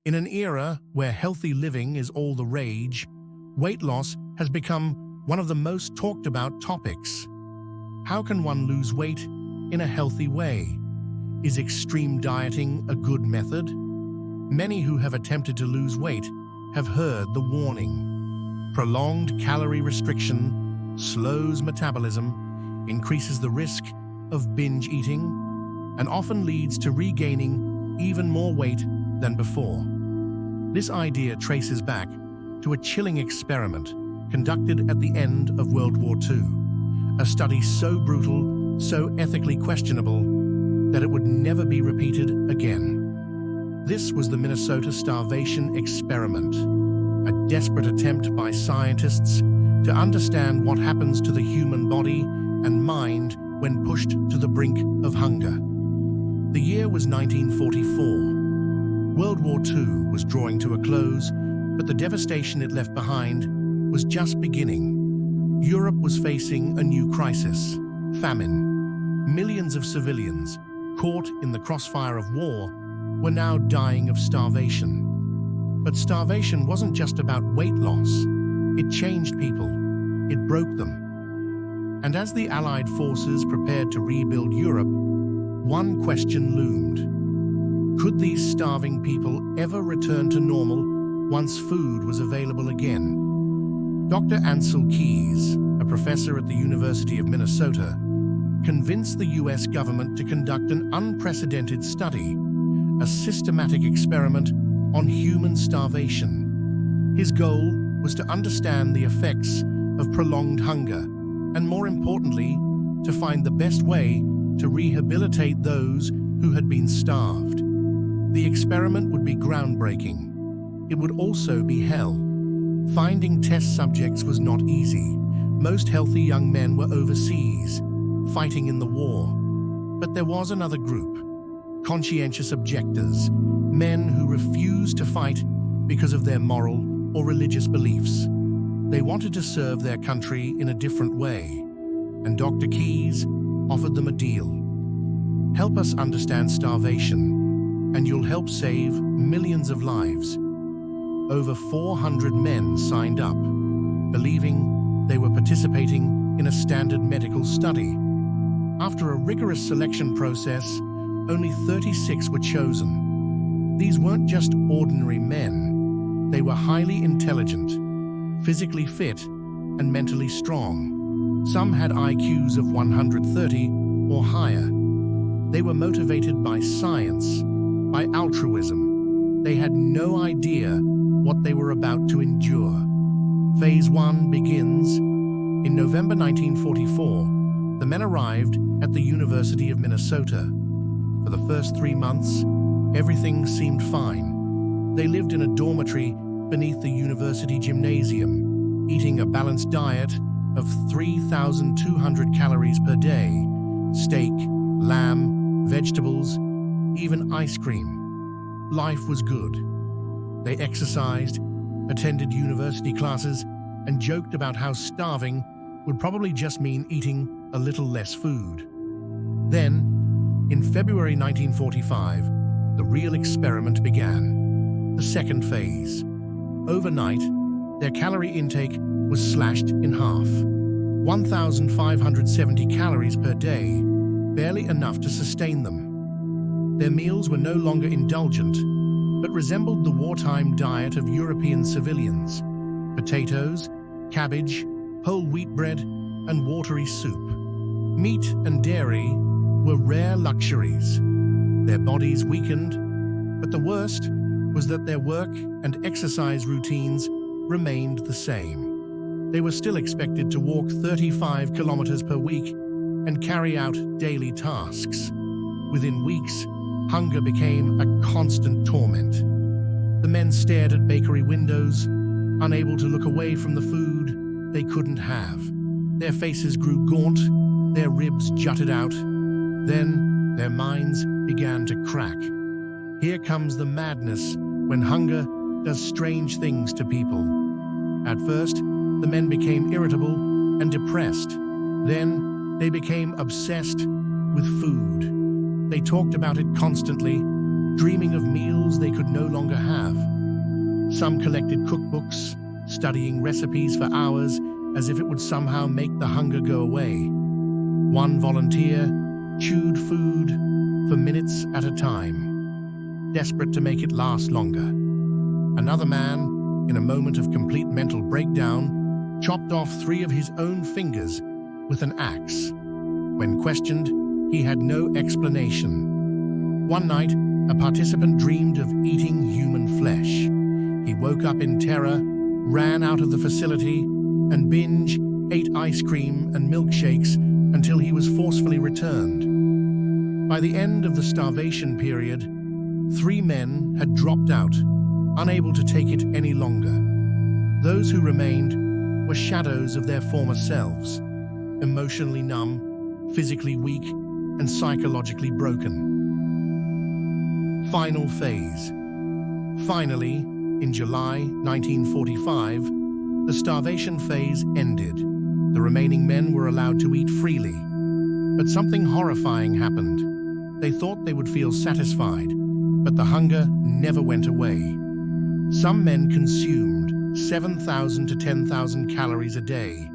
In an era where healthy living is all the rage, weight loss has become one of the most talked about topics. How can one lose weight in a healthy way? Is extreme dieting a good method? Many who have attempted to lose weight have heard the warning. Prolonged calorie restriction slows metabolism, increases the risk of binge eating, and often leads to regaining even more weight than before. This idea traces back to a chilling experiment conducted at the end of World War II, a study so brutal, so ethically questionable, that it would never be repeated again. This was the Minnesota starvation experiment, a desperate attempt by scientists to understand what happens to the human body and mind when pushed to the brink of hunger. The year was 1944. World War II was drawing to a close, but the devastation it left behind was just beginning. Europe was facing a new crisis: famine. Millions of civilians, caught in the crossfire of war, were now dying of starvation. But starvation wasn't just about weight loss. It changed people. It broke them. And as the Allied forces prepared to rebuild Europe, one question loomed. Could these starving people ever return to normal once food was available again? Dr. Ansel Keys, a professor at the University of Minnesota, convinced the US government to conduct an unprecedented study, a systematic experiment on human starvation. His goal was to understand the effects of prolonged hunger and, more importantly, to find the best way to rehabilitate those who had been starved. The experiment would be groundbreaking. It would also be hell. Finding test subjects was not easy. Most healthy young men were overseas, fighting in the war. But there was another group: conscientious objectors, men who refused to fight because of their moral or religious beliefs. They wanted to serve their country in a different way, and Dr. Keys offered them a deal. Help us understand starvation, and you'll help save millions of lives. Over 400 men signed up, believing they were participating in a standard medical study. After a rigorous selection process, only 36 were chosen. These weren't just ordinary men. They were highly intelligent, physically fit, and mentally strong. Some had IQs of 130 or higher. They were motivated by science, by altruism. They had no idea what they were about to endure. Phase 1 begins. In November 1944, the men arrived at the University of Minnesota. For the first 3 months, everything seemed fine. They lived in a dormitory beneath the university gymnasium, eating a balanced diet of 3,200 calories per day: steak, lamb, vegetables, even ice cream. Life was good. They exercised, attended university classes, and joked about how starving would probably just mean eating a little less food. Then, in February 1945, the real experiment began. The second phase. Overnight, their calorie intake was slashed in half. 1,570 calories per day, barely enough to sustain them. Their meals were no longer indulgent, but resembled the wartime diet of European civilians: potatoes, cabbage, whole wheat bread, and watery soup. Meat and dairy were rare luxuries. Their bodies weakened, but the worst was that their work and exercise routines remained the same. They were still expected to walk 35 kilometers per week and carry out daily tasks. Within weeks, hunger became a constant torment. The men stared at bakery windows, unable to look away from the food they couldn't have. Their faces grew gaunt, their ribs jutted out. Then their minds began to crack. Here comes the madness when hunger does strange things to people. At first, the men became irritable and depressed. Then they became obsessed with food. They talked about it constantly, dreaming of meals they could no longer have. Some collected cookbooks, studying recipes for hours as if it would somehow make the hunger go away. One volunteer chewed food for minutes at a time, desperate to make it last longer. Another man, in a moment of complete mental breakdown, chopped off 3 of his own fingers with an axe. When questioned, he had no explanation. One night, a participant dreamed of eating human flesh. He woke up in terror, ran out of the facility, and ate ice cream and milkshakes until he was forcefully returned. By the end of the starvation period, 3 men had dropped out, unable to take it any longer. Those who remained were shadows of their former selves, emotionally numb, physically weak, and psychologically broken. Final phase. Finally, in July 1945, the starvation phase ended. The remaining men were allowed to eat freely. But something horrifying happened. They thought they would feel satisfied, but the hunger never went away. Some men consumed 7,000 to 10,000 calories a day,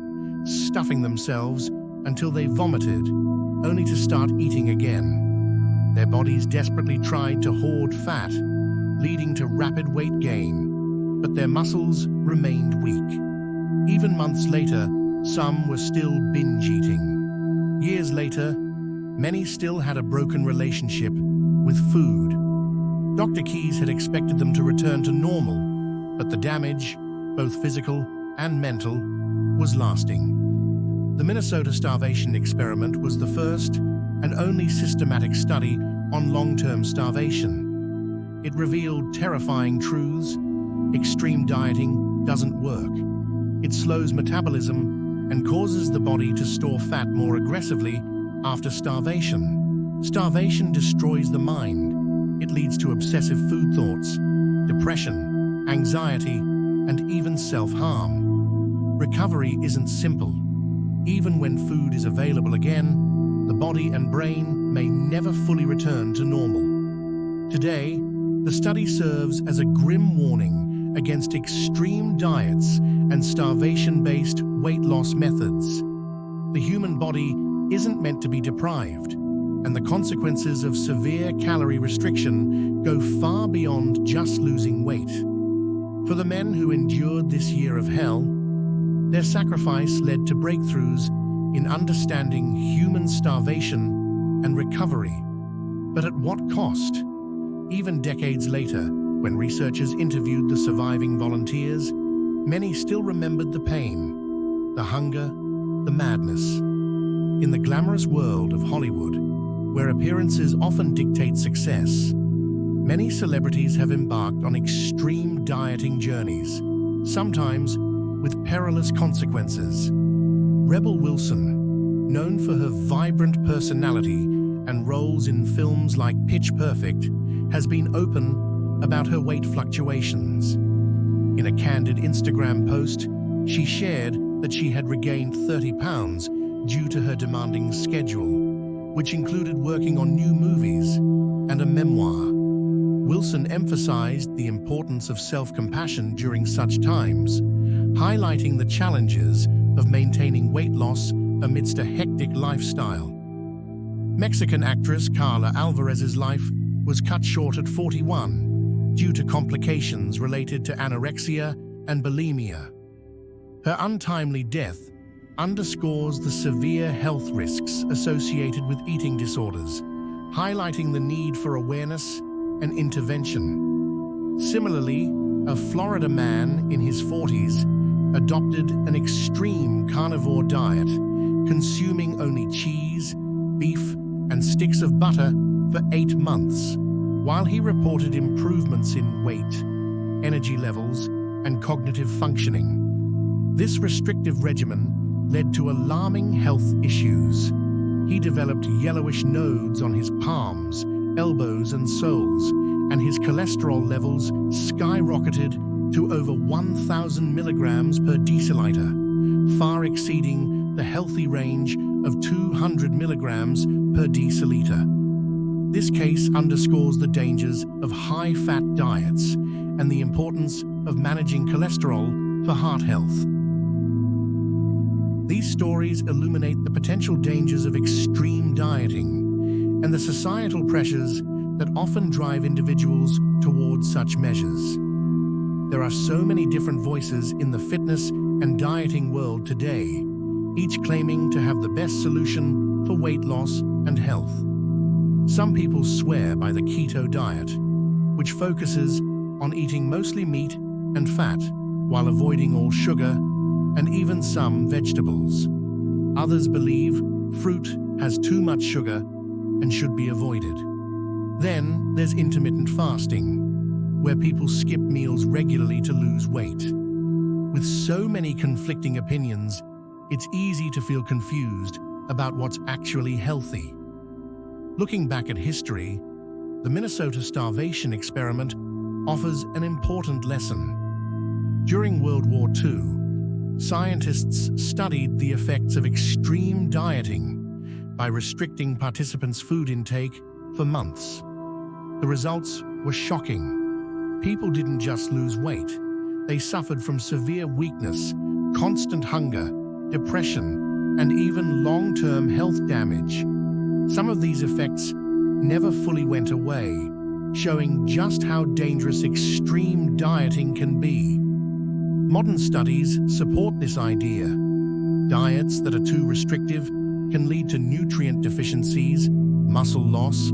stuffing themselves until they vomited, only to start eating again. Their bodies desperately tried to hoard fat, leading to rapid weight gain, but their muscles remained weak. Even months later, some were still binge eating. Years later, many still had a broken relationship with food. Dr. Keyes had expected them to return to normal, but the damage, both physical and mental, was lasting. The Minnesota starvation experiment was the first and only systematic study on long-term starvation. It revealed terrifying truths. Extreme dieting doesn't work. It slows metabolism and causes the body to store fat more aggressively after starvation. Starvation destroys the mind. It leads to obsessive food thoughts, depression, anxiety, and even self-harm. Recovery isn't simple. Even when food is available again, the body and brain may never fully return to normal. Today, the study serves as a grim warning against extreme diets and starvation-based weight loss methods. The human body isn't meant to be deprived, and the consequences of severe calorie restriction go far beyond just losing weight. For the men who endured this year of hell, their sacrifice led to breakthroughs in understanding human starvation and recovery. But at what cost? Even decades later, when researchers interviewed the surviving volunteers, many still remembered the pain, the hunger, the madness. In the glamorous world of Hollywood, where appearances often dictate success, many celebrities have embarked on extreme dieting journeys, sometimes with perilous consequences. Rebel Wilson, known for her vibrant personality and roles in films like Pitch Perfect, has been open about her weight fluctuations. In a candid Instagram post, she shared that she had regained 30 pounds due to her demanding schedule, which included working on new movies and a memoir. Wilson emphasized the importance of self-compassion during such times, highlighting the challenges of maintaining weight loss amidst a hectic lifestyle. Mexican actress Carla Alvarez's life was cut short at 41 due to complications related to anorexia and bulimia. Her untimely death underscores the severe health risks associated with eating disorders, highlighting the need for awareness and intervention. Similarly, a Florida man in his 40s adopted an extreme carnivore diet, consuming only cheese, beef, and sticks of butter for 8 months. While he reported improvements in weight, energy levels, and cognitive functioning, this restrictive regimen led to alarming health issues. He developed yellowish nodes on his palms, elbows, and soles, and his cholesterol levels skyrocketed to over 1,000 milligrams per deciliter, far exceeding the healthy range of 200 milligrams per deciliter. This case underscores the dangers of high-fat diets and the importance of managing cholesterol for heart health. These stories illuminate the potential dangers of extreme dieting and the societal pressures that often drive individuals towards such measures. There are so many different voices in the fitness and dieting world today, each claiming to have the best solution for weight loss and health. Some people swear by the keto diet, which focuses on eating mostly meat and fat while avoiding all sugar and even some vegetables. Others believe fruit has too much sugar and should be avoided. Then there's intermittent fasting, where people skip meals regularly to lose weight. With so many conflicting opinions, it's easy to feel confused about what's actually healthy. Looking back at history, the Minnesota starvation experiment offers an important lesson. During World War II, scientists studied the effects of extreme dieting by restricting participants' food intake for months. The results were shocking. People didn't just lose weight, they suffered from severe weakness, constant hunger, depression, and even long-term health damage. Some of these effects never fully went away, showing just how dangerous extreme dieting can be. Modern studies support this idea. Diets that are too restrictive can lead to nutrient deficiencies, muscle loss,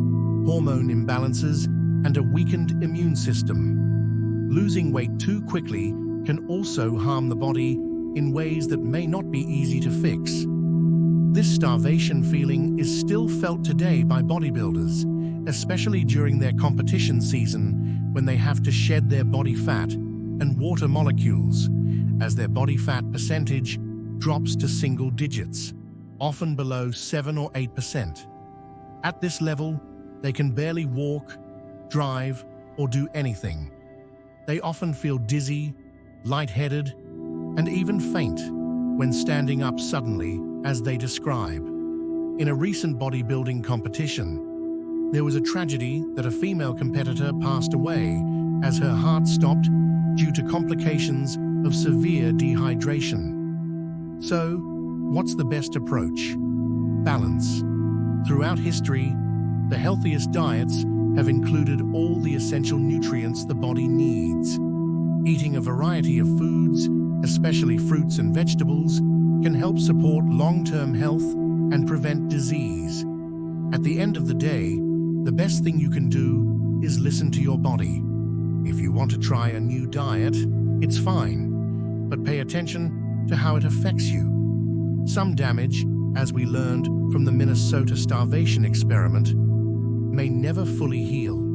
hormone imbalances, and a weakened immune system. Losing weight too quickly can also harm the body in ways that may not be easy to fix. This starvation feeling is still felt today by bodybuilders, especially during their competition season when they have to shed their body fat and water molecules, as their body fat percentage drops to single digits, often below 7 or 8%. At this level, they can barely walk, drive, or do anything. They often feel dizzy, lightheaded, and even faint when standing up suddenly, as they describe. In a recent bodybuilding competition, there was a tragedy that a female competitor passed away as her heart stopped due to complications of severe dehydration. So, what's the best approach? Balance. Throughout history, the healthiest diets have included all the essential nutrients the body needs. Eating a variety of foods, especially fruits and vegetables, can help support long-term health and prevent disease. At the end of the day, the best thing you can do is listen to your body. If you want to try a new diet, it's fine, but pay attention to how it affects you. Some damage, as we learned from the Minnesota starvation experiment, may never fully heal.